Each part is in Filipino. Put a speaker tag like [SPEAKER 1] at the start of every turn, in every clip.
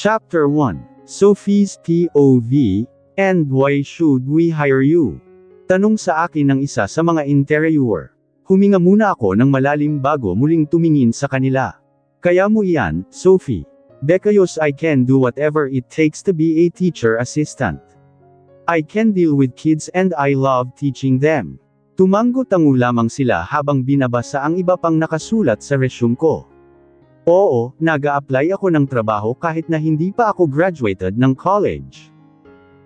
[SPEAKER 1] Chapter 1, Sophie's POV, and Why Should We Hire You? Tanong sa akin ng isa sa mga interviewer. Huminga muna ako ng malalim bago muling tumingin sa kanila. Kaya mo iyan, Sophie. Because I can do whatever it takes to be a teacher assistant. I can deal with kids and I love teaching them. Tumanggo-tango lamang sila habang binabasa ang iba pang nakasulat sa resume ko. Oo, nag-a-apply ako ng trabaho kahit na hindi pa ako graduated ng college.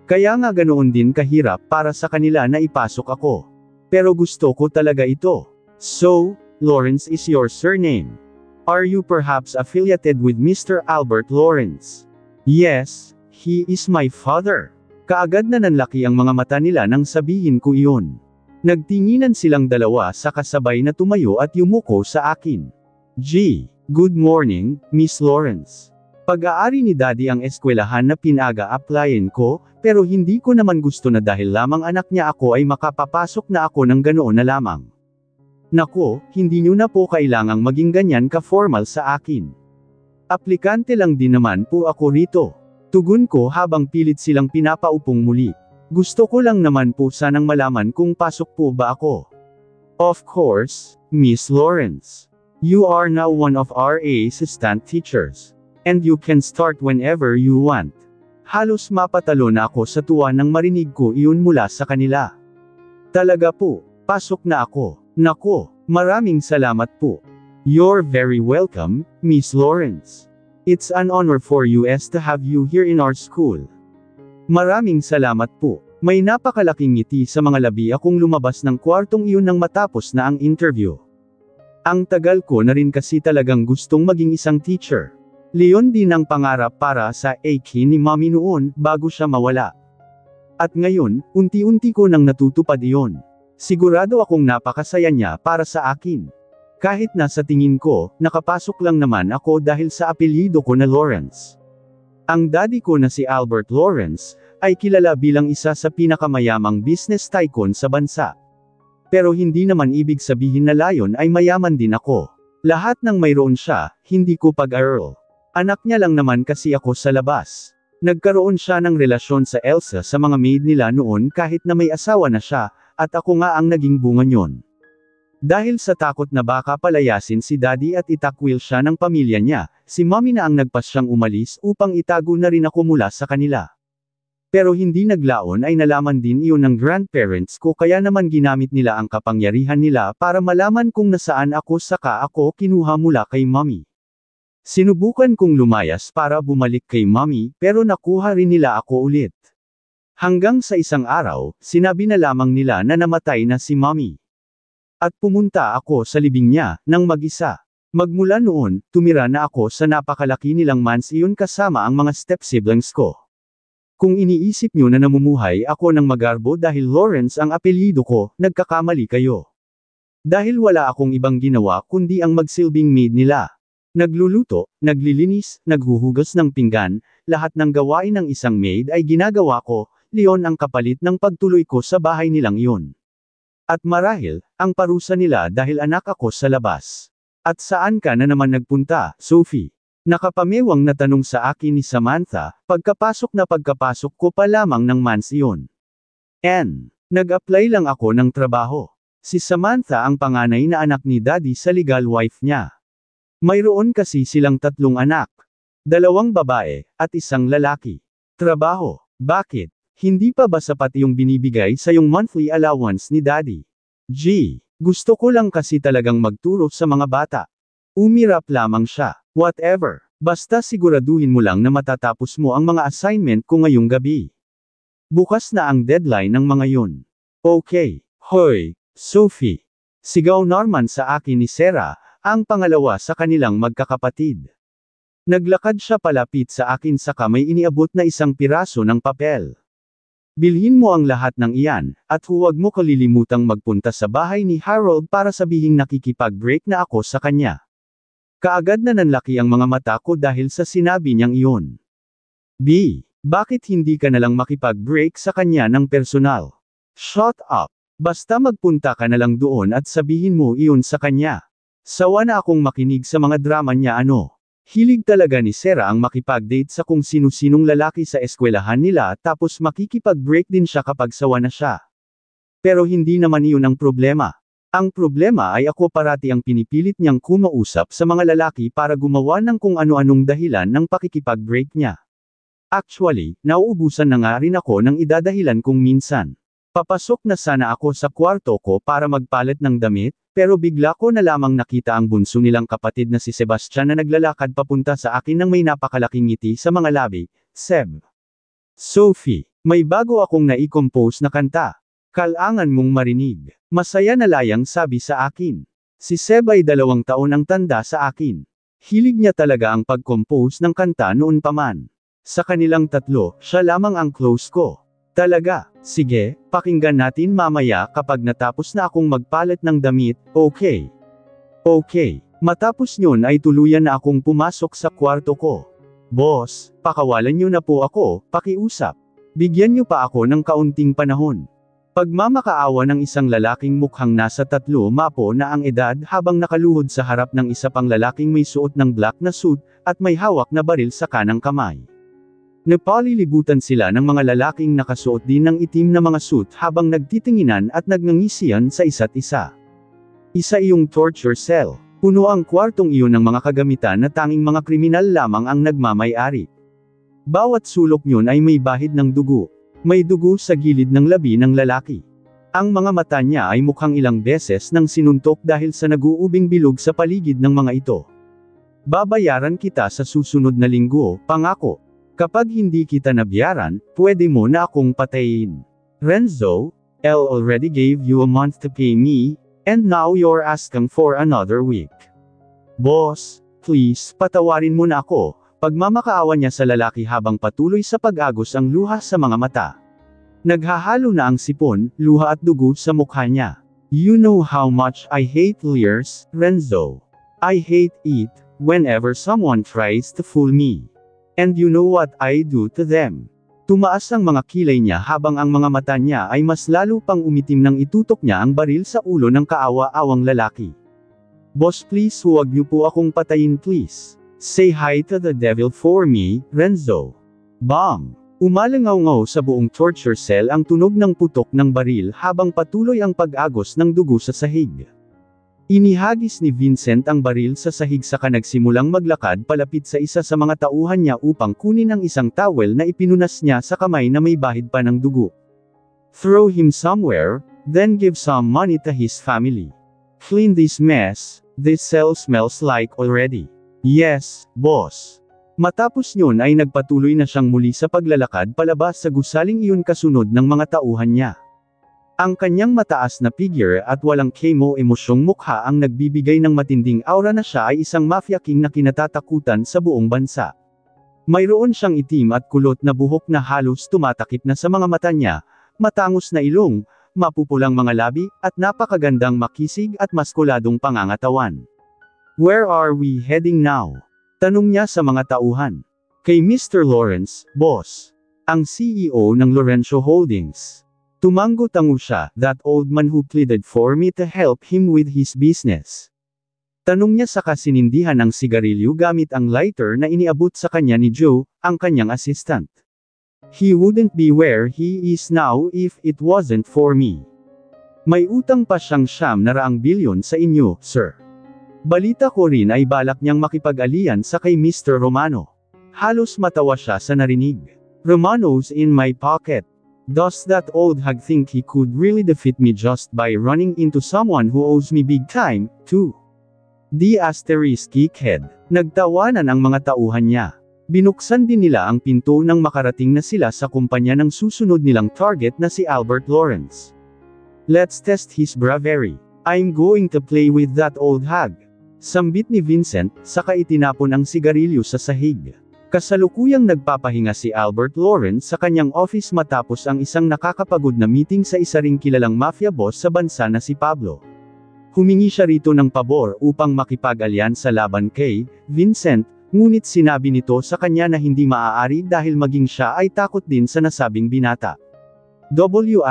[SPEAKER 1] Kaya nga ganoon din kahirap para sa kanila na ipasok ako. Pero gusto ko talaga ito. So, Lawrence is your surname. Are you perhaps affiliated with Mr. Albert Lawrence? Yes, he is my father. Kaagad na nanlaki ang mga mata nila nang sabihin ko iyon. Nagtinginan silang dalawa sa kasabay na tumayo at yumuko sa akin. Good morning, Miss Lawrence. Pag-aari ni Daddy ang eskwelahan na pinaga-applyin ko, pero hindi ko naman gusto na dahil lamang anak niya ako ay makapapasok na ako ng ganoon na lamang. Nako, hindi niyo na po kailangang maging ganyan ka-formal sa akin. Aplikante lang din naman po ako rito. Tugon ko habang pilit silang pinapaupong muli. Gusto ko lang naman po sanang malaman kung pasok po ba ako. Of course, Miss Lawrence. You are now one of our assistant teachers. And you can start whenever you want. Halos mapatalo na ako sa tuwa nang marinig ko iyon mula sa kanila. Talaga po, pasok na ako. Nako, maraming salamat po. You're very welcome, Miss Lawrence. It's an honor for us to have you here in our school. Maraming salamat po. May napakalaking ngiti sa mga labi akong lumabas ng kwartong iyon nang matapos na ang interview. Ang tagal ko na rin kasi talagang gustong maging isang teacher. Leon din ang pangarap para sa akin ni Mommy noon, bago siya mawala. At ngayon, unti-unti ko nang natutupad iyon. Sigurado akong napakasaya niya para sa akin. Kahit na sa tingin ko, nakapasok lang naman ako dahil sa apelyido ko na Lawrence. Ang daddy ko na si Albert Lawrence, ay kilala bilang isa sa pinakamayamang business tycoon sa bansa. Pero hindi naman ibig sabihin na layon ay mayaman din ako. Lahat ng mayroon siya, hindi ko pag-aral. Anak niya lang naman kasi ako sa labas. Nagkaroon siya ng relasyon sa Elsa sa mga maid nila noon kahit na may asawa na siya, at ako nga ang naging bunga niyon. Dahil sa takot na baka palayasin si Daddy at itakwil siya ng pamilya niya, si Mommy na ang nagpas siyang umalis upang itago na rin ako mula sa kanila. Pero hindi naglaon ay nalaman din iyon ng grandparents ko kaya naman ginamit nila ang kapangyarihan nila para malaman kung nasaan ako saka ako kinuha mula kay Mommy. Sinubukan kong lumayas para bumalik kay Mommy pero nakuha rin nila ako ulit. Hanggang sa isang araw, sinabi na lamang nila na namatay na si Mommy. At pumunta ako sa libing niya, nang mag-isa. Magmula noon, tumira na ako sa napakalaki nilang mansion kasama ang mga step-siblings ko. Kung iniisip nyo na namumuhay ako ng magarbo dahil Lawrence ang apelyido ko, nagkakamali kayo. Dahil wala akong ibang ginawa kundi ang magsilbing maid nila. Nagluluto, naglilinis, naghuhugas ng pinggan, lahat ng gawain ng isang maid ay ginagawa ko, Leon ang kapalit ng pagtuloy ko sa bahay nilang iyon. At marahil, ang parusa nila dahil anak ako sa labas. At saan ka na naman nagpunta, Sophie? Nakapamewang na tanong sa akin ni Samantha, pagkapasok ko pa lamang ng mansiyon. Nag-apply lang ako ng trabaho. Si Samantha ang panganay na anak ni Daddy sa legal wife niya. Mayroon kasi silang 3 anak. 2 babae, at 1 lalaki. Trabaho, bakit? Hindi pa ba sapat yung binibigay sa yung monthly allowance ni Daddy? Gusto ko lang kasi talagang magturo sa mga bata. Umirap lamang siya. Whatever. Basta siguraduhin mo lang na matatapos mo ang mga assignment ko ngayong gabi. Bukas na ang deadline ng mga yun. Okay. Hoy, Sophie. Sigaw Norman sa akin ni Sarah, ang pangalawa sa kanilang magkakapatid. Naglakad siya palapit sa akin saka may iniabot na 1 piraso ng papel. Bilhin mo ang lahat ng iyan, at huwag mo kalilimutang magpunta sa bahay ni Harold para sabihing nakikipag-break na ako sa kanya. Kaagad na nanlaki ang mga mata ko dahil sa sinabi niyang iyon. Bakit hindi ka nalang makipag-break sa kanya ng personal? Shut up! Basta magpunta ka na lang doon at sabihin mo iyon sa kanya. Sawa na akong makinig sa mga drama niya ano. Hilig talaga ni Sarah ang makipag-date sa kung sino-sinong lalaki sa eskwelahan nila tapos makikipag-break din siya kapag sawa na siya. Pero hindi naman iyon ang problema. Ang problema ay ako parati ang pinipilit niyang kumausap sa mga lalaki para gumawa ng kung ano-anong dahilan ng pakikipag-break niya. Actually, nauubusan na nga rin ako ng idadahilan kung minsan. Papasok na sana ako sa kwarto ko para magpalit ng damit, pero bigla ko na lamang nakita ang bunso nilang kapatid na si Sebastian na naglalakad papunta sa akin ng may napakalaking ngiti sa mga labi. Seb. Sophie, may bago akong nai-compose na kanta. Kailangan mong marinig. Masaya na layang sabi sa akin. Si Seb ay 2 taon ang tanda sa akin. Hilig niya talaga ang pag-compose ng kanta noon pa man. Sa kanilang 3, siya lamang ang close ko. Talaga, sige, pakinggan natin mamaya kapag natapos na akong magpalit ng damit, okay? Okay. Matapos yun ay tuluyan na akong pumasok sa kwarto ko. Boss, pakawalan niyo na po ako, pakiusap. Bigyan niyo pa ako ng kaunting panahon. Pagmamakaawa ng isang lalaking mukhang nasa 3 mapo na ang edad habang nakaluhod sa harap ng isa pang lalaking may suot ng black na suit, at may hawak na baril sa kanang kamay. Napalilibutan sila ng mga lalaking nakasuot din ng itim na mga suit habang nagtitinginan at nagnangisian sa isa't isa. Isa iyong torture cell. Puno ang kwartong iyon ng mga kagamitan na tanging mga kriminal lamang ang nagmamay-ari. Bawat sulok niyon ay may bahid ng dugo. May dugo sa gilid ng labi ng lalaki. Ang mga mata niya ay mukhang ilang beses nang sinuntok dahil sa nag-uubing bilog sa paligid ng mga ito. Babayaran kita sa susunod na linggo, pangako. Kapag hindi kita nabayaran, pwede mo na akong patayin. Renzo, Elle already gave you a month to pay me, and now you're asking for another week. Boss, please, patawarin mo na ako. Pagmamakaawa niya sa lalaki habang patuloy sa pag-agos ang luha sa mga mata. Naghahalo na ang sipon, luha at dugo sa mukha niya. You know how much I hate liars, Renzo. I hate it, whenever someone tries to fool me. And you know what I do to them. Tumaas ang mga kilay niya habang ang mga mata niya ay mas lalo pang umitim nang itutok niya ang baril sa ulo ng kaawa-awang lalaki. Boss, please huwag niyo po akong patayin, please. Say hi to the devil for me, Renzo. Bang! Umalangaw-ngaw sa buong torture cell ang tunog ng putok ng baril habang patuloy ang pag-agos ng dugo sa sahig. Inihagis ni Vincent ang baril sa sahig saka nagsimulang maglakad palapit sa isa sa mga tauhan niya upang kunin ang isang towel na ipinunas niya sa kamay na may bahid pa ng dugo. Throw him somewhere, then give some money to his family. Clean this mess, this cell smells like already. Yes, boss. Matapos yun ay nagpatuloy na siyang muli sa paglalakad palabas sa gusaling iyon kasunod ng mga tauhan niya. Ang kanyang mataas na figure at walang kemo-emosyong mukha ang nagbibigay ng matinding aura na siya ay isang mafia king na kinatatakutan sa buong bansa. Mayroon siyang itim at kulot na buhok na halos tumatakip na sa mga mata niya, matangos na ilong, mapupulang mga labi, at napakagandang makisig at maskuladong pangangatawan. Where are we heading now? Tanong niya sa mga tauhan. Kay Mr. Lawrence, boss. Ang CEO ng Laurencio Holdings. Tumango-tango siya, that old man who pleaded for me to help him with his business. Tanong niya sa kasinindihan ng sigarilyo gamit ang lighter na iniabot sa kanya ni Joe, ang kanyang assistant. He wouldn't be where he is now if it wasn't for me. May utang pa siyang ₱900 bilyon sa inyo, sir. Balita ko rin ay balak niyang makipag-alian sa kay Mr. Romano. Halos matawa siya sa narinig. Romano's in my pocket. Does that old hag think he could really defeat me just by running into someone who owes me big time, too? The asterisk geekhead. Nagtawanan ang mga tauhan niya. Binuksan din nila ang pinto nang makarating na sila sa kumpanya ng susunod nilang target na si Albert Lawrence. Let's test his bravery. I'm going to play with that old hag. Sambit ni Vincent, saka itinapon ang sigarilyo sa sahig. Kasalukuyang nagpapahinga si Albert Lawrence sa kanyang office matapos ang isang nakakapagod na meeting sa isa ring kilalang mafia boss sa bansa na si Pablo. Humingi siya rito ng pabor upang makipag-alyansa laban kay Vincent, ngunit sinabi nito sa kanya na hindi maaari dahil maging siya ay takot din sa nasabing binata. W**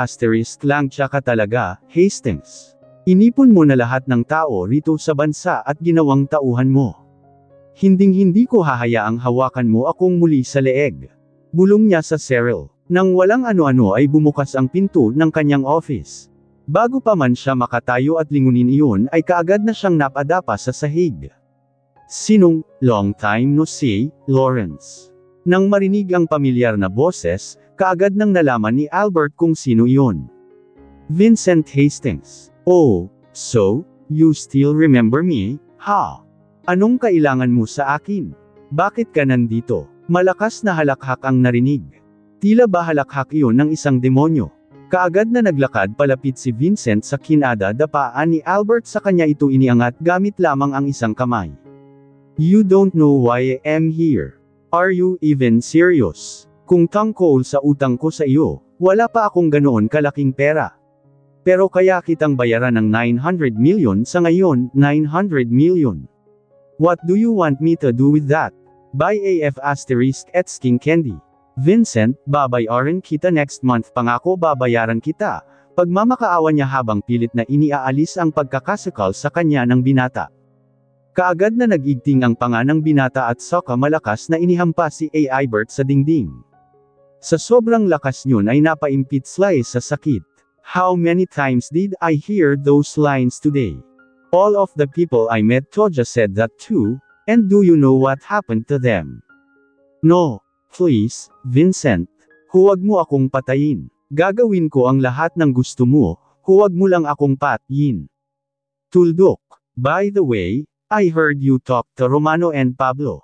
[SPEAKER 1] lang siya ka talaga, Hastings. Inipon mo na lahat ng tao rito sa bansa at ginawang tauhan mo. Hinding-hindi ko hahayaang hawakan mo akong muli sa leeg. Bulong niya sa Cyril. Nang walang ano-ano ay bumukas ang pinto ng kanyang office. Bago pa man siya makatayo at lingunin iyon ay kaagad na siyang napadapa sa sahig. Sinong, long time no see, Lawrence. Nang marinig ang pamilyar na boses, kaagad nang nalaman ni Albert kung sino iyon. Vincent Hastings. Oh, so, you still remember me, ha? Anong kailangan mo sa akin? Bakit ka nandito? Malakas na halakhak ang narinig. Tila ba halakhak iyon ng isang demonyo? Kaagad na naglakad palapit si Vincent sa kinadadapaan ni Albert sa kanya ito iniangat gamit lamang ang isang kamay. You don't know why I am here. Are you even serious? Kung tungkol sa utang ko sa iyo, wala pa akong ganoon kalaking pera. Pero kaya kitang bayaran ng 900 million sa ngayon, 900 million. What do you want me to do with that? Buy AF asterisk at skin candy. Vincent, babayaran kita next month, pangako babayaran kita. Pagmamakaawa niya habang pilit na iniaalis ang pagkakasakal sa kanya ng binata. Kaagad na nag-igting ang panga ng binata at saka malakas na inihampas si Albert sa dingding. Sa sobrang lakas niyon ay napaimpit sa sakit. How many times did I hear those lines today? All of the people I met Toja said that too, and do you know what happened to them? No, please, Vincent. Huwag mo akong patayin. Gagawin ko ang lahat ng gusto mo, huwag mo lang akong patayin. Tuldok. By the way, I heard you talk to Romano and Pablo.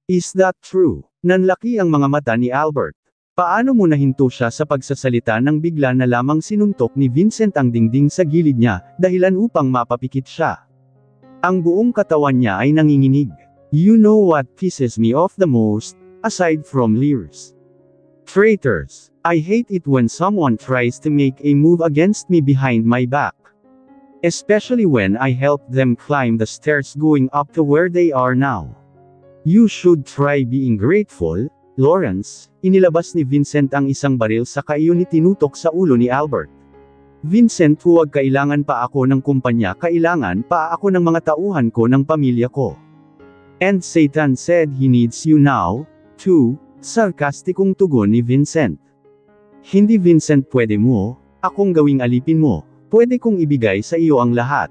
[SPEAKER 1] Is that true? Nanlaki ang mga mata ni Albert. Paano mo nahinto siya sa pagsasalita nang bigla na lamang sinuntok ni Vincent ang dingding sa gilid niya, dahilan upang mapapikit siya. Ang buong katawan niya ay nanginginig. You know what pisses me off the most, aside from leers? Traitors. I hate it when someone tries to make a move against me behind my back. Especially when I helped them climb the stairs going up to where they are now. You should try being grateful, Lawrence. Inilabas ni Vincent ang isang baril sa iyon tinutok sa ulo ni Albert. Vincent, huwag, kailangan pa ako ng kumpanya, kailangan pa ako ng mga tauhan ko ng pamilya ko. And Satan said he needs you now, too, sarkastikong tugon ni Vincent. Hindi Vincent, pwede mo, akong gawing alipin mo, pwede kong ibigay sa iyo ang lahat.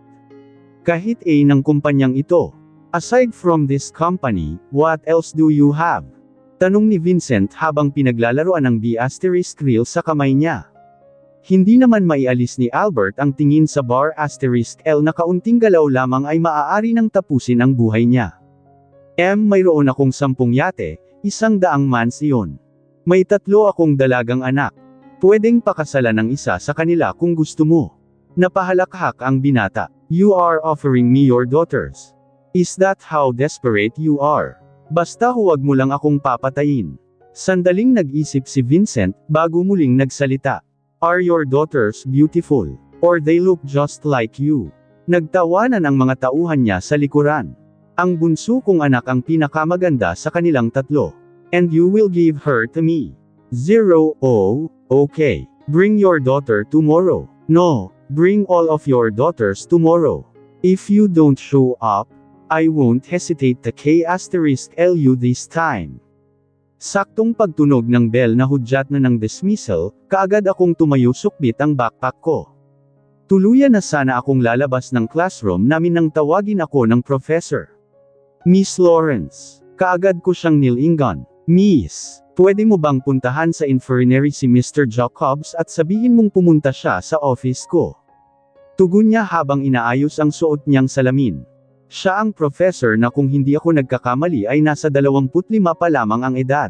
[SPEAKER 1] Kahit ng kumpanyang ito. Aside from this company, what else do you have? Tanong ni Vincent habang pinaglalaroan ng B** reel sa kamay niya. Hindi naman maialis ni Albert ang tingin sa bar** L na kaunting galaw lamang ay maaari nang tapusin ang buhay niya. Mayroon akong 10 yate, 100 mansyon. May 3 akong dalagang anak. Pwedeng pakasalan ng isa sa kanila kung gusto mo. Napahalakhak ang binata. You are offering me your daughters. Is that how desperate you are? Basta huwag mo lang akong papatayin. Sandaling nag-isip si Vincent, bago muling nagsalita. Are your daughters beautiful? Or they look just like you? Nagtawanan ang mga tauhan niya sa likuran. Ang bunso kong anak ang pinakamaganda sa kanilang 3. And you will give her to me. 0, oh, okay. Bring your daughter tomorrow. No, bring all of your daughters tomorrow. If you don't show up, I won't hesitate to *LU this time. Saktong pagtunog ng bell na hudyat na ng dismissal, kaagad akong tumayo, sukbit ang backpack ko. Tuluyan na sana akong lalabas ng classroom namin nang tawagin ako ng professor. Miss Lawrence. Kaagad ko siyang nilingan. Miss, pwede mo bang puntahan sa infirmary si Mr. Jacobs at sabihin mong pumunta siya sa office ko? Tugon niya habang inaayos ang suot niyang salamin. Siya ang professor na kung hindi ako nagkakamali ay nasa 25 pa lamang ang edad.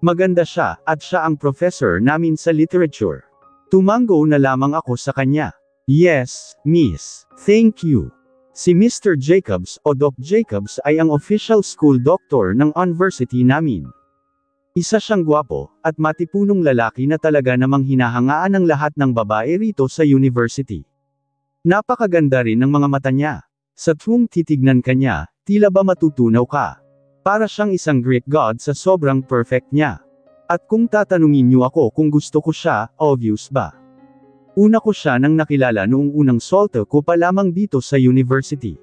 [SPEAKER 1] Maganda siya, at siya ang professor namin sa literature. Tumango na lamang ako sa kanya. Yes, miss. Thank you. Si Mr. Jacobs, o Doc Jacobs, ay ang official school doctor ng university namin. Isa siyang gwapo, at matipunong lalaki na talaga namang hinahangaan ng lahat ng babae rito sa university. Napakaganda rin ng mga mata niya. Sa tuwing titignan ka niya, tila ba matutunaw ka. Para siyang isang Greek god sa sobrang perfect niya. At kung tatanungin niyo ako kung gusto ko siya, obvious ba? Una ko siya nang nakilala noong unang salto ko pa lamang dito sa university.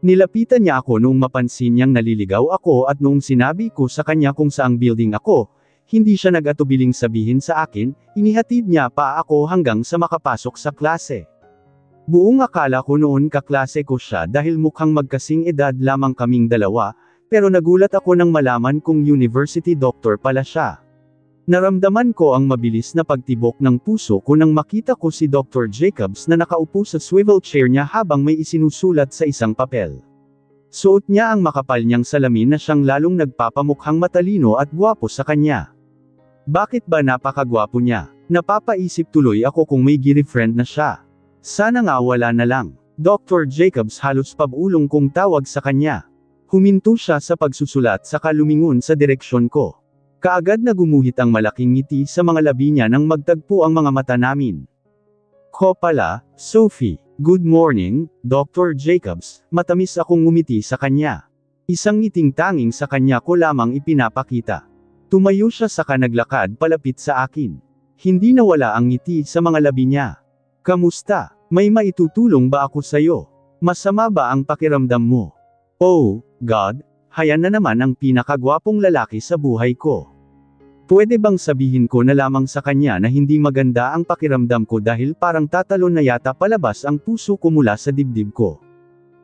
[SPEAKER 1] Nilapitan niya ako noong mapansin niyang naliligaw ako at noong sinabi ko sa kanya kung saang building ako, hindi siya nag-atubiling sabihin sa akin, inihatid niya pa ako hanggang sa makapasok sa klase. Buong akala ko noon kaklase ko siya dahil mukhang magkasing edad lamang kaming dalawa, pero nagulat ako nang malaman kong university doctor pala siya. Naramdaman ko ang mabilis na pagtibok ng puso ko nang makita ko si Dr. Jacobs na nakaupo sa swivel chair niya habang may isinusulat sa isang papel. Suot niya ang makapal niyang salamin na siyang lalong nagpapamukhang matalino at gwapo sa kanya. Bakit ba napakagwapo niya? Napapaisip tuloy ako kung may girlfriend na siya. Sana nga wala na lang. Dr. Jacobs halos pabulong kong tawag sa kanya. Huminto siya sa pagsusulat saka lumingon sa direksyon ko. Kaagad na gumuhit ang malaking ngiti sa mga labi niya nang magtagpo ang mga mata namin. Ko pala, Sophie. Good morning, Dr. Jacobs. Matamis akong ngumiti sa kanya. Isang ngiting tanging sa kanya ko lamang ipinapakita. Tumayo siya saka naglakad palapit sa akin. Hindi nawala ang ngiti sa mga labi niya. Kamusta? May maitutulong ba ako sa'yo? Masama ba ang pakiramdam mo? Oh, God, hayan na naman ang pinakagwapong lalaki sa buhay ko. Pwede bang sabihin ko na lamang sa kanya na hindi maganda ang pakiramdam ko dahil parang tatalon na yata palabas ang puso ko mula sa dibdib ko?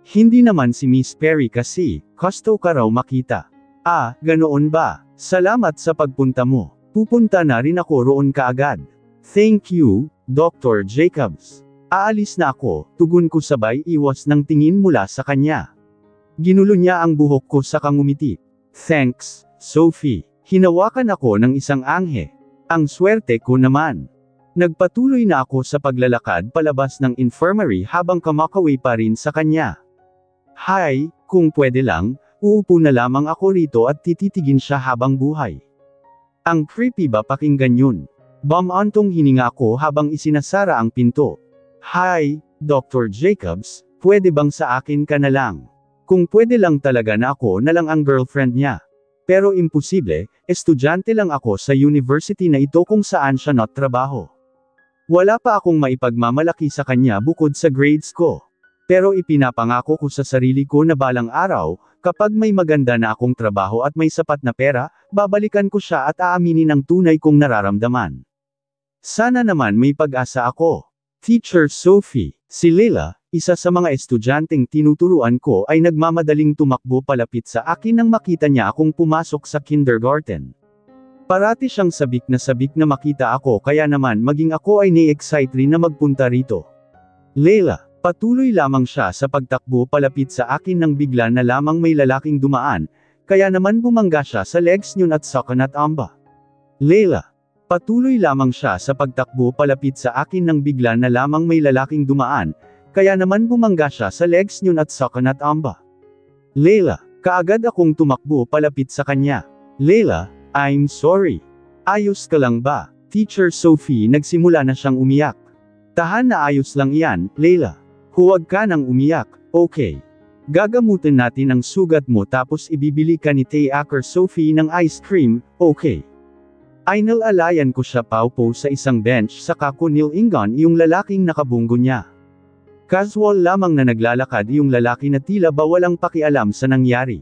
[SPEAKER 1] Hindi naman si Miss Perry kasi, gusto ka raw makita. Ah, ganoon ba? Salamat sa pagpunta mo. Pupunta na rin ako roon kaagad. Thank you, Dr. Jacobs. Aalis na ako, tugon ko sabay iwas ng tingin mula sa kanya. Ginulo niya ang buhok ko sa ngumiti. Thanks, Sophie. Hinawakan ako ng isang anghe. Ang swerte ko naman. Nagpatuloy na ako sa paglalakad palabas ng infirmary habang kamakaway pa rin sa kanya. Hi, kung pwede lang, uupo na lamang ako rito at tititigin siya habang buhay. Ang creepy ba pakinggan yun? Bumantong hininga ko habang isinasara ang pinto. Hi, Dr. Jacobs, pwede bang sa akin ka na lang? Kung pwede lang talaga na ako na lang ang girlfriend niya. Pero imposible, estudyante lang ako sa university na ito kung saan siya nagtrabaho. Wala pa akong maipagmamalaki sa kanya bukod sa grades ko. Pero ipinapangako ko sa sarili ko na balang araw, kapag may maganda na akong trabaho at may sapat na pera, babalikan ko siya at aaminin ang tunay kong nararamdaman. Sana naman may pag-asa ako. Teacher Sophie, si Leila, isa sa mga estudyanteng tinuturuan ko ay nagmamadaling tumakbo palapit sa akin nang makita niya akong pumasok sa kindergarten. Parati siyang sabik na makita ako kaya naman maging ako ay na-excite rin na magpunta rito. Leila, patuloy lamang siya sa pagtakbo palapit sa akin nang bigla na lamang may lalaking dumaan, kaya naman bumangga siya sa legs niyon at sakanat amba. Leila. Patuloy lamang siya sa pagtakbo palapit sa akin nang bigla na lamang may lalaking dumaan, kaya naman bumangga siya sa legs niyon at sakanat amba. Leila, kaagad akong tumakbo palapit sa kanya. Leila, I'm sorry. Ayos ka lang ba? Teacher Sophie nagsimula na siyang umiyak. Tahan na ayos lang iyan, Leila. Huwag ka nang umiyak, okay. Gagamutin natin ang sugat mo tapos ibibili ka ni Teacher Sophie ng ice cream, okay. Ainalalayan ko siya paupo sa isang bench saka ko nilingon yung lalaking nakabunggo niya. Casual lamang na naglalakad yung lalaki na tila ba walang pakialam sa nangyari.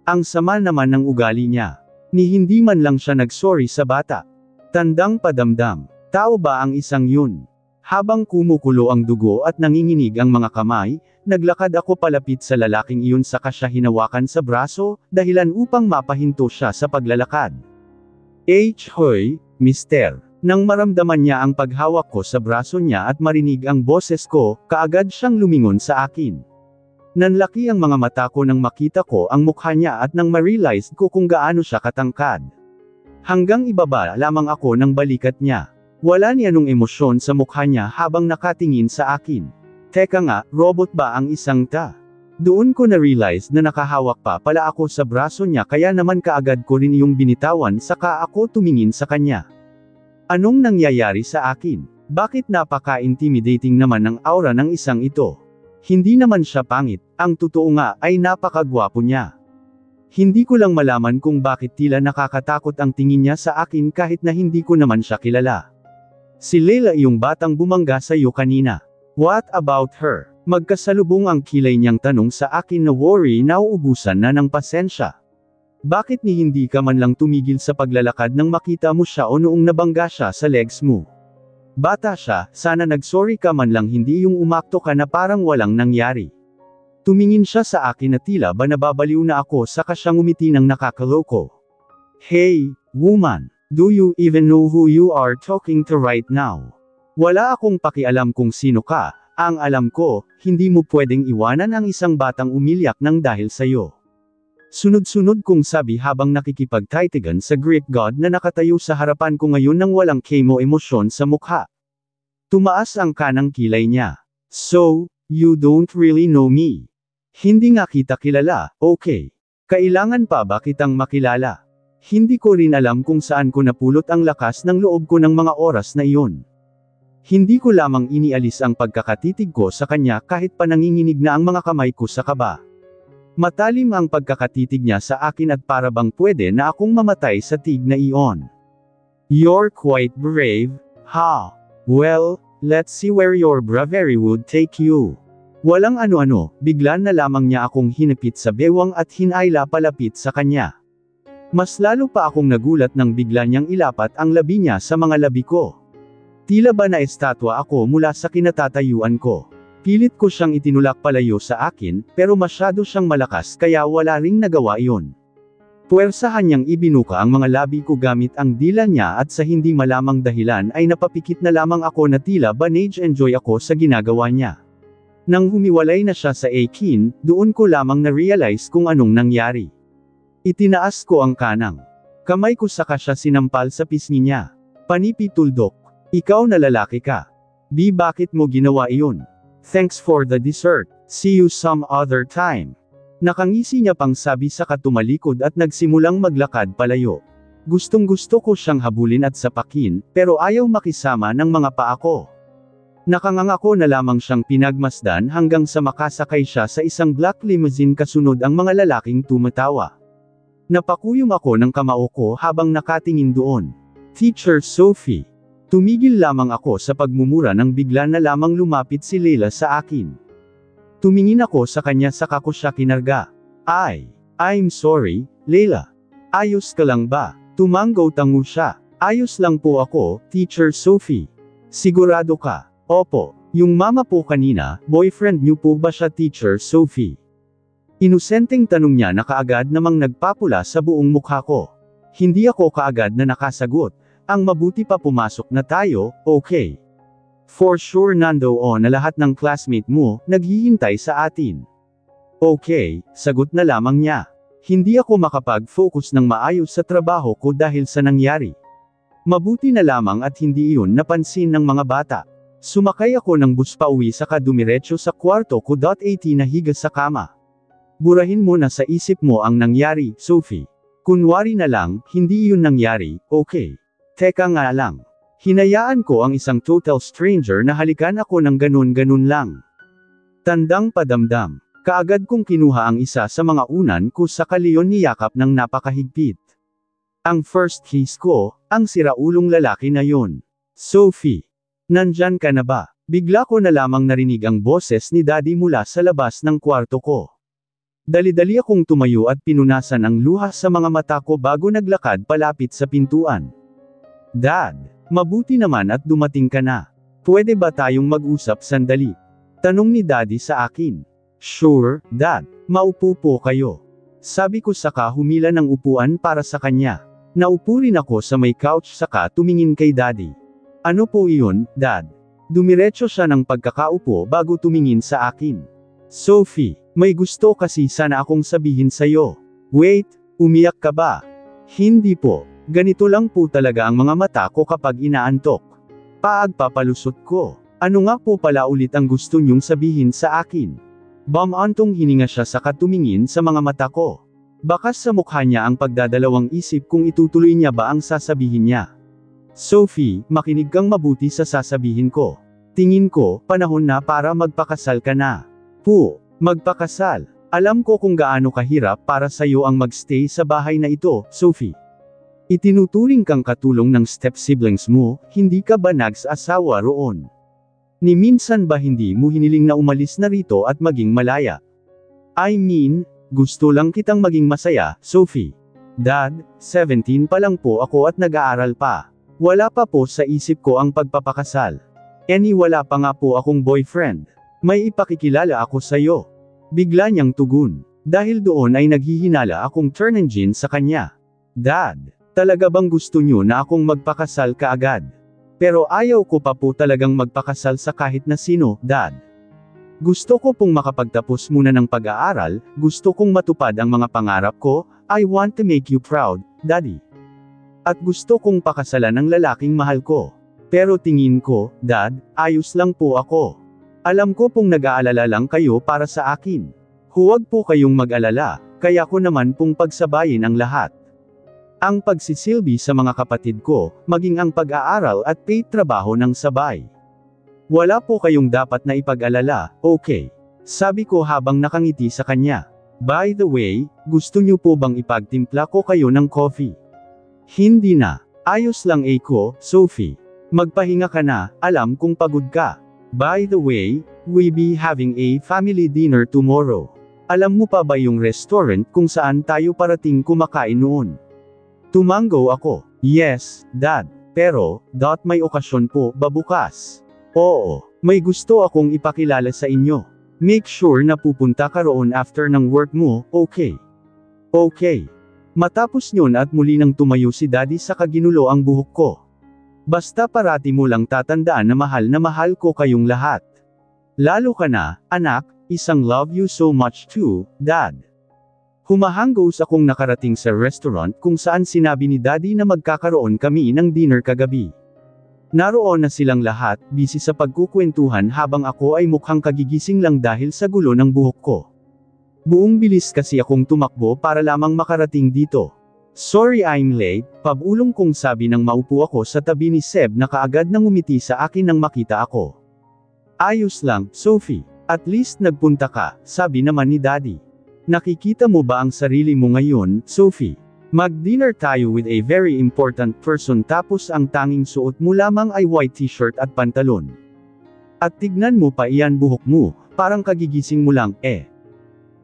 [SPEAKER 1] Ang sama naman ng ugali niya. Ni hindi man lang siya nagsorry sa bata. Tandang padamdam. Tao ba ang isang yun? Habang kumukulo ang dugo at nanginginig ang mga kamay, naglakad ako palapit sa lalaking iyon saka siya hinawakan sa braso, dahilan upang mapahinto siya sa paglalakad. Hoy, mister. Nang maramdaman niya ang paghawak ko sa braso niya at marinig ang boses ko, kaagad siyang lumingon sa akin. Nanlaki ang mga mata ko nang makita ko ang mukha niya at nang ma-realize ko kung gaano siya katangkad. Hanggang ibaba lamang ako ng balikat niya. Wala ni anong emosyon sa mukha niya habang nakatingin sa akin. Teka nga, robot ba ang isang ta? Doon ko na-realize na nakahawak pa pala ako sa braso niya kaya naman kaagad ko rin yung binitawan saka ako tumingin sa kanya. Anong nangyayari sa akin? Bakit napaka-intimidating naman ang aura ng isang ito? Hindi naman siya pangit, ang totoo nga ay napakagwapo niya. Hindi ko lang malaman kung bakit tila nakakatakot ang tingin niya sa akin kahit na hindi ko naman siya kilala. Si Leila yung batang bumangga sa iyo kanina. What about her? Magkasalubong ang kilay niyang tanong sa akin na worry na uubusan na ng pasensya. Bakit ni hindi ka man lang tumigil sa paglalakad nang makita mo siya o noong nabangga siya sa legs mo? Bata siya, sana nagsorry ka man lang hindi yung umakto ka na parang walang nangyari. Tumingin siya sa akin na tila ba nababaliw na ako saka siyang umiti ng nakakaloko. Hey, woman, do you even know who you are talking to right now? Wala akong pakialam kung sino ka. Ang alam ko, hindi mo pwedeng iwanan ang isang batang umiyak ng dahil sayo. Sunod-sunod kong sabi habang nakikipagtaitigan sa Greek god na nakatayo sa harapan ko ngayon nang walang kemo emosyon sa mukha. Tumaas ang kanang kilay niya. So, you don't really know me. Hindi nga kita kilala, okay. Kailangan pa ba kitang makilala? Hindi ko rin alam kung saan ko napulot ang lakas ng loob ko ng mga oras na iyon. Hindi ko lamang inialis ang pagkakatitig ko sa kanya kahit pa nanginginig na ang mga kamay ko sa kaba. Matalim ang pagkakatitig niya sa akin at para bang pwede na akong mamatay sa tig na iyon. You're quite brave, ha? Well, let's see where your bravery would take you. Walang ano-ano, bigla na lamang niya akong hinapit sa bewang at hinayla palapit sa kanya. Mas lalo pa akong nagulat nang bigla niyang ilapat ang labi niya sa mga labi ko. Tila ba na estatwa ako mula sa kinatatayuan ko. Pilit ko siyang itinulak palayo sa akin, pero masyado siyang malakas kaya wala ring nagawa iyon. Puwersahan niyang ibinuka ang mga labi ko gamit ang dila niya at sa hindi malamang dahilan ay napapikit na lamang ako na tila ba nage-enjoy ako sa ginagawa niya. Nang humiwalay na siya sa akin, doon ko lamang na-realize kung anong nangyari. Itinaas ko ang kanang kamay ko saka siya sinampal sa pisngi niya. Panipi tuldok. Ikaw na lalaki ka. Bakit mo ginawa iyon? Thanks for the dessert. See you some other time. Nakangisi niya pang sabi saka tumalikod at nagsimulang maglakad palayo. Gustong-gusto ko siyang habulin at sapakin, pero ayaw makisama ng mga paa ko. Nakangangako na lamang siyang pinagmasdan hanggang sa makasakay siya sa isang black limousine kasunod ang mga lalaking tumatawa. Napakuyong ako ng kamao ko habang nakatingin doon. Teacher Sophie. Tumigil lamang ako sa pagmumura nang bigla na lamang lumapit si Leila sa akin. Tumingin ako sa kanya saka ko siya kinarga. I'm sorry, Leila. Ayos ka lang ba? Tumanggaw-tango siya. Ayos lang po ako, Teacher Sophie. Sigurado ka? Opo. Yung mama po kanina, boyfriend niyo po ba siya, Teacher Sophie? Inosenteng tanong niya na kaagad namang nagpapula sa buong mukha ko. Hindi ako kaagad na nakasagot. Ang mabuti pa pumasok na tayo, okay. For sure nandoon na lahat ng classmate mo, naghihintay sa atin. Okay, sagot na lamang niya. Hindi ako makapag-focus ng maayos sa trabaho ko dahil sa nangyari. Mabuti na lamang at hindi iyon napansin ng mga bata. Sumakay ako ng bus pauwi saka dumiretso sa kwarto ko. At nahiga sa kama. Burahin mo na sa isip mo ang nangyari, Sophie. Kunwari na lang, hindi iyon nangyari, okay. Teka nga lang. Hinayaan ko ang isang total stranger na halikan ako ng ganun-ganun lang. Tandang padamdam. Kaagad kong kinuha ang isa sa mga unan ko sa kaliyon niyakap ng napakahigpit. Ang first kiss ko, ang siraulong lalaki na yon. Sophie. Nandyan ka na ba? Bigla ko na lamang narinig ang boses ni Daddy mula sa labas ng kwarto ko. Dali-dali akong tumayo at pinunasan ang luha sa mga mata ko bago naglakad palapit sa pintuan. Dad, mabuti naman at dumating ka na. Pwede ba tayong mag-usap sandali? Tanong ni Daddy sa akin. Sure, Dad, maupo po kayo. Sabi ko saka humila ng upuan para sa kanya. Naupo rin ako sa may couch saka tumingin kay Daddy. Ano po iyon, Dad? Dumiretso siya ng pagkakaupo bago tumingin sa akin. Sophie, may gusto kasi sana akong sabihin sa'yo. Wait, umiyak ka ba? Hindi po. Ganito lang po talaga ang mga mata ko kapag inaantok. Paagpapalusot ko. Ano nga po pala ulit ang gusto niyong sabihin sa akin? Bamantong hininga siya saka tumingin sa mga mata ko. Bakas sa mukha niya ang pagdadalawang isip kung itutuloy niya ba ang sasabihin niya. Sophie, makinig kang mabuti sa sasabihin ko. Tingin ko, panahon na para magpakasal ka na. Magpakasal. Alam ko kung gaano kahirap para sa'yo ang magstay sa bahay na ito, Sophie. Itinuturing kang katulong ng step-siblings mo, hindi ka ba nag-asawa roon? Ni minsan ba hindi mo hiniling na umalis na rito at maging malaya? I mean, gusto lang kitang maging masaya, Sophie. Dad, 17 pa lang po ako at nag-aaral pa. Wala pa po sa isip ko ang pagpapakasal. Wala pa nga po akong boyfriend. May ipakikilala ako sa'yo. Bigla niyang tugon. Dahil doon ay naghihinala akong turn engine sa kanya. Dad, talaga bang gusto niyo na akong magpakasal kaagad? Pero ayaw ko pa po talagang magpakasal sa kahit na sino, Dad. Gusto ko pong makapagtapos muna ng pag-aaral, gusto kong matupad ang mga pangarap ko, I want to make you proud, Daddy. At gusto kong pakasalan ng lalaking mahal ko. Pero tingin ko, Dad, ayos lang po ako. Alam ko pong nag-aalala lang kayo para sa akin. Huwag po kayong mag-alala, kaya ko naman pong pagsabayin ang lahat. Ang pagsisilbi sa mga kapatid ko, maging ang pag-aaral at paid trabaho ng sabay. Wala po kayong dapat na ipag-alala, okay? Sabi ko habang nakangiti sa kanya. By the way, gusto niyo po bang ipagtimpla ko kayo ng coffee? Hindi na. Ayos lang ko, Sophie. Magpahinga ka na, alam kong pagod ka. By the way, we be having a family dinner tomorrow. Alam mo pa ba yung restaurant kung saan tayo parating kumakain noon? Tumango ako. Yes, Dad. Pero, may okasyon po ba bukas? Oo, may gusto akong ipakilala sa inyo. Make sure na pupunta ka roon after ng work mo, okay? Okay. Matapos yun at muli nang tumayo si Daddy sa ginulo ang buhok ko. Basta parati mo lang tatandaan na mahal ko kayong lahat. Lalo ka na, anak, isang love you so much too, Dad. Humahanggos akong nakarating sa restaurant kung saan sinabi ni Daddy na magkakaroon kami ng dinner kagabi. Naroon na silang lahat, busy sa pagkukwentuhan habang ako ay mukhang kagigising lang dahil sa gulo ng buhok ko. Buong bilis kasi akong tumakbo para lamang makarating dito. Sorry I'm late, pabulong kong sabi nang maupo ako sa tabi ni Seb na kaagad nang umiti sa akin nang makita ako. Ayos lang, Sophie. At least nagpunta ka, sabi naman ni Daddy. Nakikita mo ba ang sarili mo ngayon, Sophie? Mag-dinner tayo with a very important person tapos ang tanging suot mo lamang ay white t-shirt at pantalon. At tignan mo pa iyan buhok mo, parang kagigising mo lang,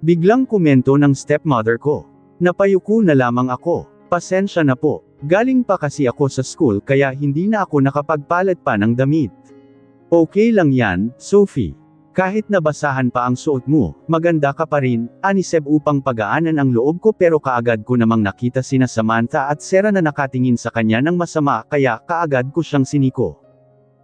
[SPEAKER 1] Biglang komento ng stepmother ko. Napayuko na lamang ako. Pasensya na po. Galing pa kasi ako sa school kaya hindi na ako nakapagpalit pa ng damit. Okay lang yan, Sophie. Kahit nabasahan pa ang suot mo, maganda ka pa rin, ani Seb upang pagaanan ang loob ko pero kaagad ko namang nakita sina Samantha at Sarah na nakatingin sa kanya ng masama kaya kaagad ko siyang siniko.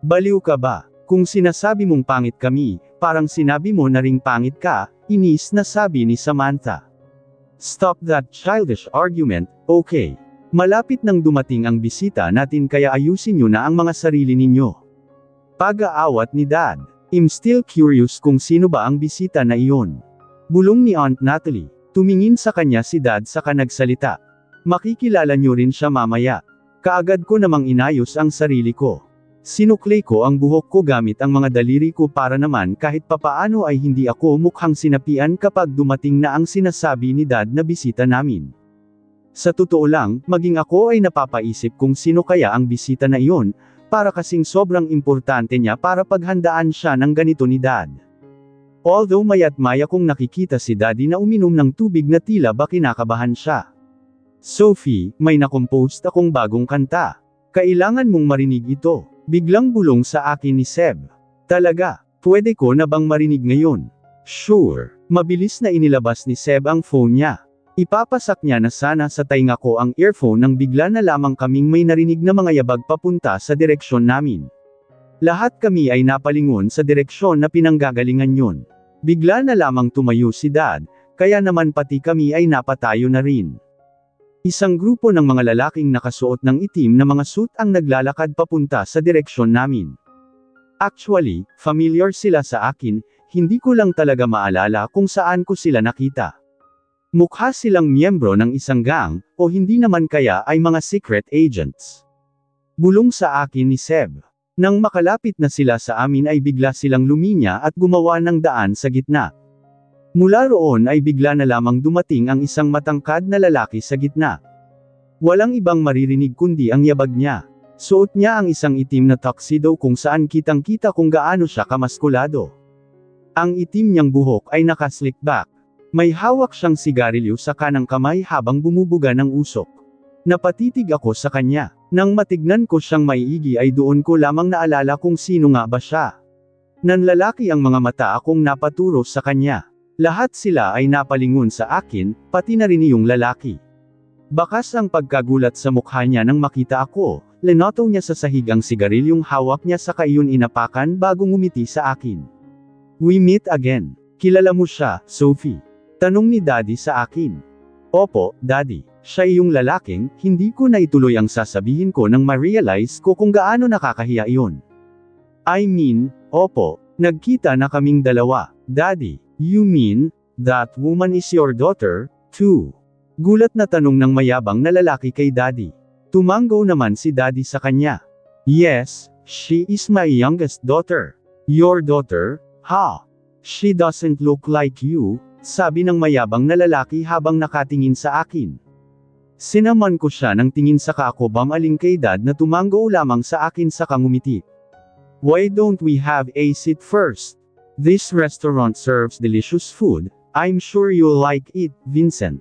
[SPEAKER 1] Baliw ka ba? Kung sinasabi mong pangit kami, parang sinabi mo na ring pangit ka, inis na sabi ni Samantha. Stop that childish argument, okay? Malapit nang dumating ang bisita natin kaya ayusin nyo na ang mga sarili ninyo. Pag-aawat ni Dad. I'm still curious kung sino ba ang bisita na iyon. Bulong ni Aunt Natalie. Tumingin sa kanya si Dad saka nagsalita. Makikilala nyo rin siya mamaya. Kaagad ko namang inayos ang sarili ko. Sinuklay ko ang buhok ko gamit ang mga daliri ko para naman kahit papaano ay hindi ako mukhang sinapian kapag dumating na ang sinasabi ni Dad na bisita namin. Sa totoo lang, maging ako ay napapaisip kung sino kaya ang bisita na iyon, para kasing sobrang importante niya para paghandaan siya ng ganito ni Dad. Although maya't maya kong nakikita si Daddy na uminom ng tubig na tila ba kinakabahan siya. Sophie, may nakompost akong bagong kanta. Kailangan mong marinig ito. Biglang bulong sa akin ni Seb. Talaga, pwede ko na bang marinig ngayon? Sure. Mabilis na inilabas ni Seb ang phone niya. Ipapasak niya na sana sa tainga ko ang earphone nang bigla na lamang kaming may narinig na mga yabag papunta sa direksyon namin. Lahat kami ay napalingon sa direksyon na pinanggagalingan yun. Bigla na lamang tumayo si Dad, kaya naman pati kami ay napatayo na rin. Isang grupo ng mga lalaking nakasuot ng itim na mga suit ang naglalakad papunta sa direksyon namin. Actually, familiar sila sa akin, hindi ko lang talaga maalala kung saan ko sila nakita. Mukha silang miyembro ng isang gang, o hindi naman kaya ay mga secret agents. Bulong sa akin ni Seb. Nang makalapit na sila sa amin ay bigla silang luminya at gumawa ng daan sa gitna. Mula roon ay bigla na lamang dumating ang isang matangkad na lalaki sa gitna. Walang ibang maririnig kundi ang yabag niya. Suot niya ang isang itim na tuxedo kung saan kitang-kita kung gaano siya kamaskulado. Ang itim niyang buhok ay naka-slick back. May hawak siyang sigarilyo sa kanang kamay habang bumubuga ng usok. Napatitig ako sa kanya. Nang matignan ko siyang maiigi ay doon ko lamang naalala kung sino nga ba siya. Nanlalaki ang mga mata akong napaturo sa kanya. Lahat sila ay napalingon sa akin, pati na rin yung lalaki. Bakas ang pagkagulat sa mukha niya nang makita ako, linoto niya sa sahig ang sigarilyong hawak niya saka iyon inapakan bago ngumiti sa akin. We meet again. Kilala mo siya, Sophie? Tanong ni Daddy sa akin. Opo, Daddy. Siya yung lalaking, hindi ko na ituloy ang sasabihin ko nang ma-realize ko kung gaano nakakahiya iyon. I mean, opo, nagkita na kaming dalawa. Daddy, you mean, that woman is your daughter, too? Gulat na tanong ng mayabang na lalaki kay Daddy. Tumanggo naman si Daddy sa kanya. Yes, she is my youngest daughter. Your daughter? Ha? She doesn't look like you, sabi ng mayabang na lalaki habang nakatingin sa akin. Sinaman ko siya ng tingin saka ako bumaling kay Dad na tumanggo lamang sa akin saka ngumiti. Why don't we have a seat first? This restaurant serves delicious food, I'm sure you'll like it, Vincent.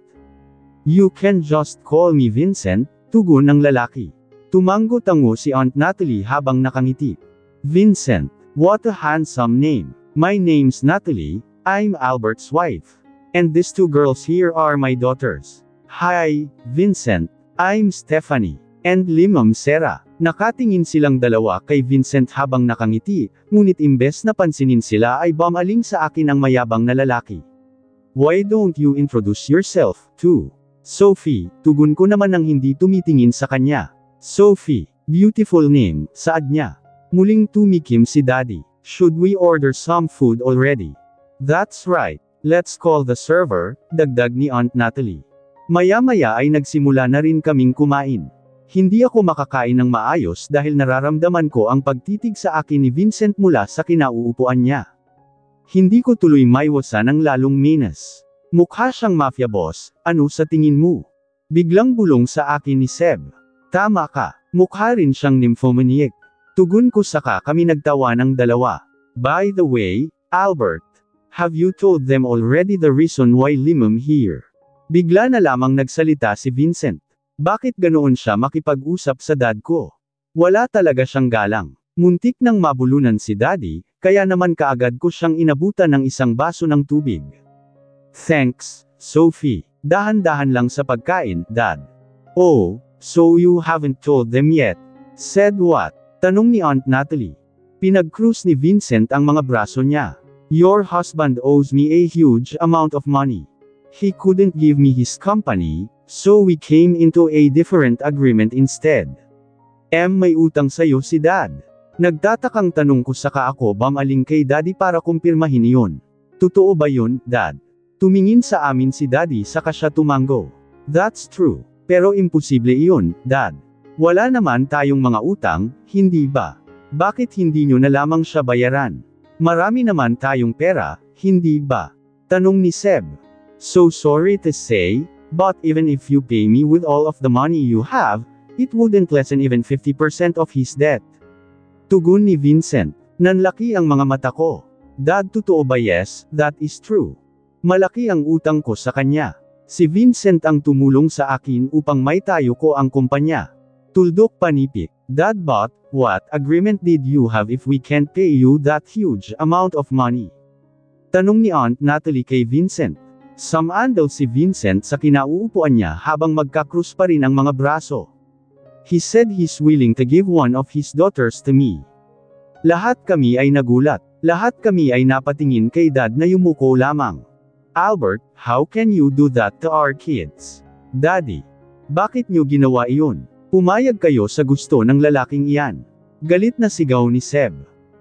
[SPEAKER 1] You can just call me Vincent, tugon ng lalaki. Tumanggo tango si Aunt Natalie habang nakangiti. Vincent, what a handsome name. My name's Natalie, I'm Albert's wife. And these two girls here are my daughters. Hi, Vincent. I'm Stephanie. And Limam Sera. Nakatingin silang dalawa kay Vincent habang nakangiti, ngunit imbes na pansinin sila ay bumaling sa akin ang mayabang na lalaki. Why don't you introduce yourself, too? Sophie, tugon ko naman nang hindi tumitingin sa kanya. Sophie, beautiful name, saad niya. Muling tumikim si Daddy. Should we order some food already? That's right. Let's call the server, dagdag ni Aunt Natalie. Maya-maya ay nagsimula na rin kaming kumain. Hindi ako makakain ng maayos dahil nararamdaman ko ang pagtitig sa akin ni Vincent mula sa kinauupuan niya. Hindi ko tuloy maiwasan ang lalong menace. Mukha siyang mafia boss, ano sa tingin mo? Biglang bulong sa akin ni Seb. Tama ka, mukha rin siyang nymphomaniac. Tugon ko saka kami nagtawa ng dalawa. By the way, Albert, have you told them already the reason why Limam here? Bigla na lamang nagsalita si Vincent. Bakit ganoon siya makipag-usap sa dad ko? Wala talaga siyang galang. Muntik nang mabulunan si Daddy, kaya naman kaagad ko siyang inabutan ng isang baso ng tubig. Thanks, Sophie. Dahan-dahan lang sa pagkain, Dad. Oh, so you haven't told them yet? Said what? Tanong ni Aunt Natalie. Pinag-cruise ni Vincent ang mga braso niya. Your husband owes me a huge amount of money. He couldn't give me his company, so we came into a different agreement instead. May utang sa'yo si Dad. Nagtatakang tanong ko saka ako bumaling kay Daddy para kumpirmahin iyon. Totoo ba yun, Dad? Tumingin sa amin si Daddy saka siya tumanggo. That's true. Pero imposible iyon, Dad. Wala naman tayong mga utang, hindi ba? Bakit hindi nyo na lamang siya bayaran? Marami naman tayong pera, hindi ba? Tanong ni Seb. So sorry to say, but even if you pay me with all of the money you have, it wouldn't lessen even 50% of his debt. Tugon ni Vincent. Nanlaki ang mga mata ko. Dad, totoo ba? Yes, that is true. Malaki ang utang ko sa kanya. Si Vincent ang tumulong sa akin upang maitayo ko ang kumpanya. Tuldok panipik. Dad, but what agreement did you have if we can't pay you that huge amount of money? Tanong ni Aunt Natalie kay Vincent. Samandal si Vincent sa kinauupuan niya habang magkakrus pa rin ang mga braso. He said he's willing to give one of his daughters to me. Lahat kami ay nagulat. Lahat kami ay napatingin kay Dad na yumuko lamang. Albert, how can you do that to our kids? Daddy, bakit niyo ginawa iyon? Pumayag kayo sa gusto ng lalaking iyan. Galit na sigaw ni Seb.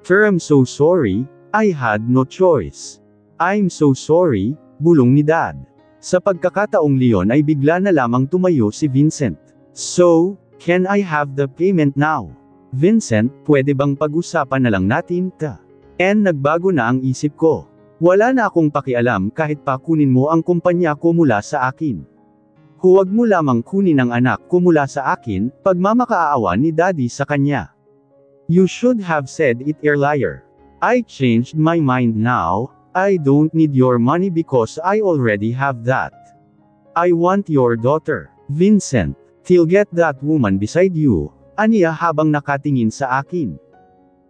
[SPEAKER 1] I'm so sorry, I had no choice. I'm so sorry, bulong ni Dad. Sa pagkakataong leon ay bigla na lamang tumayo si Vincent. So, can I have the payment now? Vincent, pwede bang pag-usapan na lang natin, ta? Nagbago na ang isip ko. Wala na akong pakialam kahit pa kunin mo ang kumpanya ko mula sa akin. Huwag mo lamang kunin ang anak ko mula sa akin, pagmamakaawa ni Daddy sa kanya. You should have said it earlier. I changed my mind now, I don't need your money because I already have that. I want your daughter, Vincent. Till get that woman beside you, aniya habang nakatingin sa akin.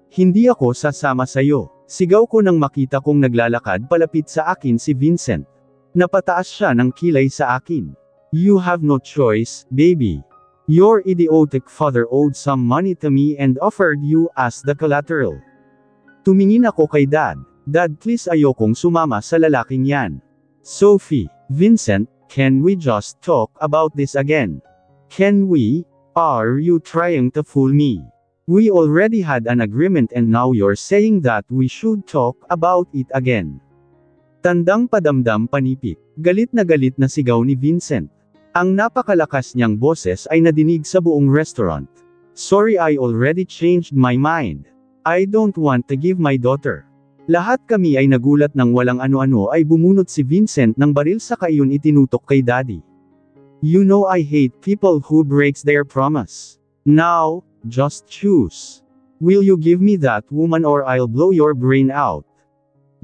[SPEAKER 1] Hindi ako sasama sayo. Sigaw ko nang makita kong naglalakad palapit sa akin si Vincent. Napataas siya ng kilay sa akin. You have no choice, baby. Your idiotic father owed some money to me and offered you as the collateral. Tumingin ako kay Dad. Dad, please, ayokong sumama sa lalaking yan. Sophie, Vincent, can we just talk about this again? Can we? Are you trying to fool me? We already had an agreement and now you're saying that we should talk about it again. Tandang padamdam panipik. Galit na sigaw ni Vincent. Ang napakalakas niyang boses ay nadinig sa buong restaurant. Sorry, I already changed my mind. I don't want to give my daughter. Lahat kami ay nagulat nang walang ano-ano ay bumunot si Vincent ng baril saka iyon itinutok kay Daddy. You know I hate people who breaks their promise. Now, just choose. Will you give me that woman or I'll blow your brain out?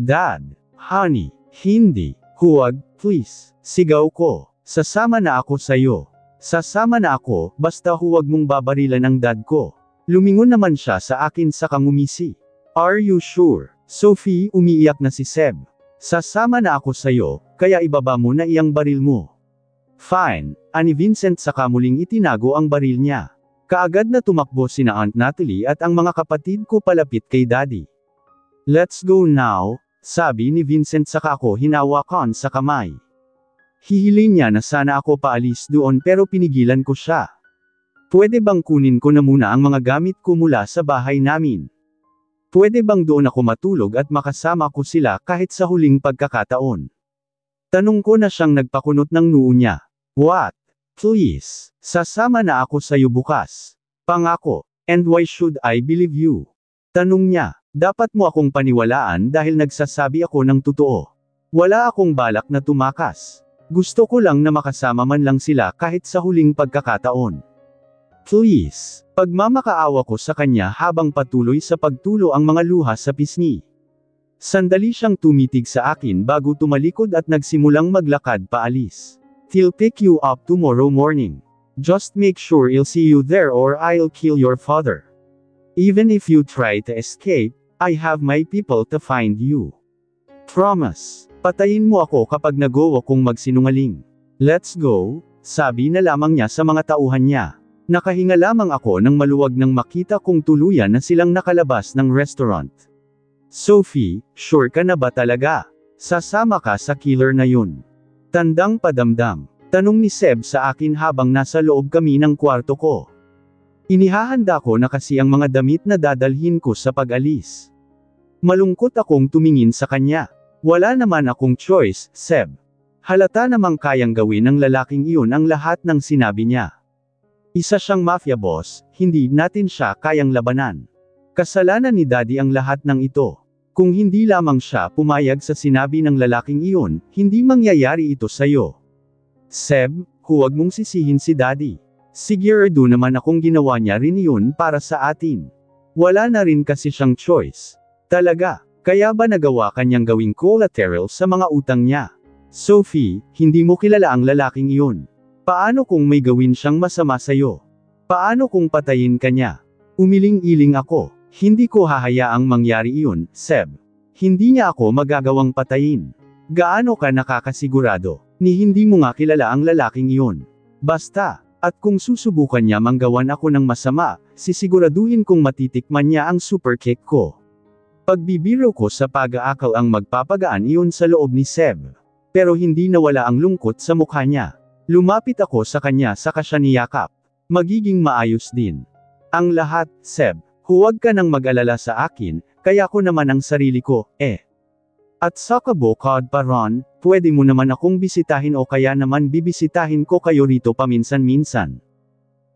[SPEAKER 1] Dad, honey, hindi, huwag, please, sigaw ko. Sasama na ako sayo. Sasama na ako, basta huwag mong babarilan ang dad ko. Lumingon naman siya sa akin saka ngumisi. Are you sure? Sophie, umiiyak na si Seb. Sasama na ako sayo, kaya ibaba mo na iyang baril mo. Fine, ani Vincent saka muling itinago ang baril niya. Kaagad na tumakbo sina Aunt Natalie at ang mga kapatid ko palapit kay Daddy. Let's go now, sabi ni Vincent saka ako hinawakan sa kamay. Hihiling niya na sana ako paalis doon pero pinigilan ko siya. Pwede bang kunin ko na muna ang mga gamit ko mula sa bahay namin? Pwede bang doon ako matulog at makasama ko sila kahit sa huling pagkakataon? Tanong ko na siyang nagpakunot ng noo niya. What? Please, sasama na ako sayo bukas. Pangako, and why should I believe you? Tanong niya, dapat mo akong paniwalaan dahil nagsasabi ako ng totoo. Wala akong balak na tumakas. Gusto ko lang na makasama man lang sila kahit sa huling pagkakataon. Please, pagmamakaawa ko sa kanya habang patuloy sa pagtulo ang mga luha sa pisngi. Sandali siyang tumitig sa akin bago tumalikod at nagsimulang maglakad paalis. He'll pick you up tomorrow morning. Just make sure I'll see you there or I'll kill your father. Even if you try to escape, I have my people to find you. Promise. Patayin mo ako kapag nagawa kong magsinungaling. Let's go, sabi na lamang niya sa mga tauhan niya. Nakahinga lamang ako nang maluwag nang makita kong tuluyan na silang nakalabas ng restaurant. Sophie, sure ka na ba talaga? Sasama ka sa killer na yun? Tandang padamdam. Tanong ni Seb sa akin habang nasa loob kami ng kwarto ko. Inihahanda ko na kasi ang mga damit na dadalhin ko sa pag-alis. Malungkot akong tumingin sa kanya. Wala naman akong choice, Seb. Halata namang kayang gawin ng lalaking iyon ang lahat ng sinabi niya. Isa siyang mafia boss, hindi natin siya kayang labanan. Kasalanan ni Daddy ang lahat ng ito. Kung hindi lamang siya pumayag sa sinabi ng lalaking iyon, hindi mangyayari ito sayo. Seb, huwag mong sisihin si Daddy. Sigurado naman akong ginawa niya rin iyon para sa atin. Wala na rin kasi siyang choice. Talaga. Kaya ba nagawa kanyang gawing collateral sa mga utang niya? Sophie, hindi mo kilala ang lalaking iyon. Paano kung may gawin siyang masama sayo? Paano kung patayin ka niya? Umiling-iling ako. Hindi ko hahayaang mangyari iyon, Seb. Hindi niya ako magagawang patayin. Gaano ka nakakasigurado? Ni hindi mo nga kilala ang lalaking iyon. Basta, at kung susubukan niya manggawan ako ng masama, sisiguraduhin kong matitikman niya ang super cake ko. Pagbibiro ko sa pag-aakal ang magpapagaan iyon sa loob ni Seb. Pero hindi nawala ang lungkot sa mukha niya. Lumapit ako sa kanya saka siya niyakap. Magiging maayos din. Ang lahat, Seb. Huwag ka nang mag-alala sa akin, kaya ko naman ang sarili ko, At saka bukod pa ron, pwede mo naman akong bisitahin o kaya naman bibisitahin ko kayo rito paminsan-minsan.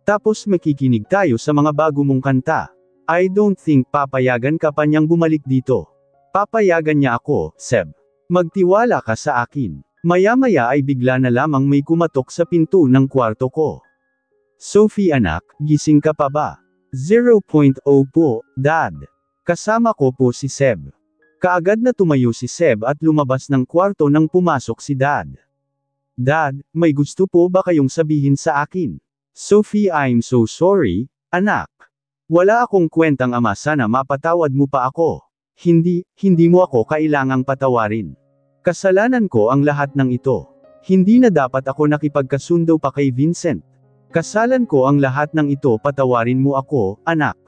[SPEAKER 1] Tapos makikinig tayo sa mga bago mong kanta. I don't think papayagan ka pa niyang bumalik dito. Papayagan niya ako, Seb. Magtiwala ka sa akin. Maya-maya ay bigla na lamang may kumatok sa pinto ng kwarto ko. Sophie anak, gising ka pa ba? 0.0 po, Dad. Kasama ko po si Seb. Kaagad na tumayo si Seb at lumabas ng kwarto nang pumasok si Dad. Dad, may gusto po ba kayong sabihin sa akin? Sophie, I'm so sorry, anak. Wala akong kwentang ama, sana mapatawad mo pa ako. Hindi mo ako kailangang patawarin. Kasalanan ko ang lahat ng ito. Hindi na dapat ako nakipagkasundo pa kay Vincent. Kasalan ko ang lahat ng ito, patawarin mo ako, anak.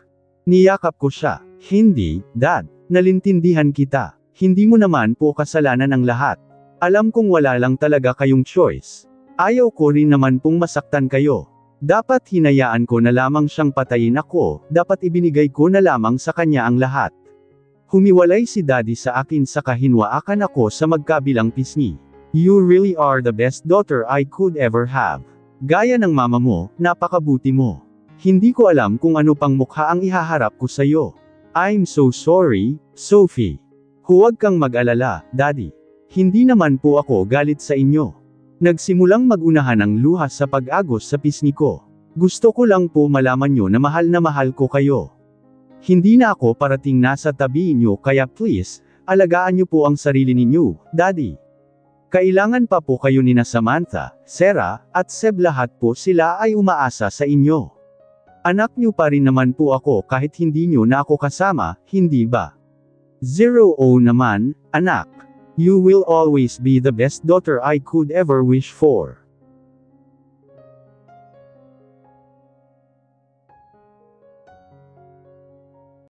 [SPEAKER 1] Niyakap ko siya. Hindi, Dad, nalintindihan kita. Hindi mo naman po kasalanan ang lahat. Alam kong wala lang talaga kayong choice. Ayaw ko rin naman pong masaktan kayo. Dapat hinayaan ko na lamang siyang patayin ako, dapat ibinigay ko na lamang sa kanya ang lahat. Humiwalay si Daddy sa akin saka hinwaakan ako sa magkabilang pisngi. You really are the best daughter I could ever have. Gaya ng mama mo, napakabuti mo. Hindi ko alam kung ano pang mukha ang ihaharap ko sa'yo. I'm so sorry, Sophie. Huwag kang mag-alala, Daddy. Hindi naman po ako galit sa inyo. Nagsimulang magunahan ang luha sa pag-agos sa pisngi ko. Gusto ko lang po malaman nyo na mahal ko kayo. Hindi na ako parating nasa tabi inyo, kaya please, alagaan nyo po ang sarili ninyo, Daddy. Kailangan pa po kayo ni Samantha, Sarah, at Seb, lahat po sila ay umaasa sa inyo. Anak nyo pa rin naman po ako kahit hindi nyo na ako kasama, hindi ba? 0 naman, anak. You will always be the best daughter I could ever wish for.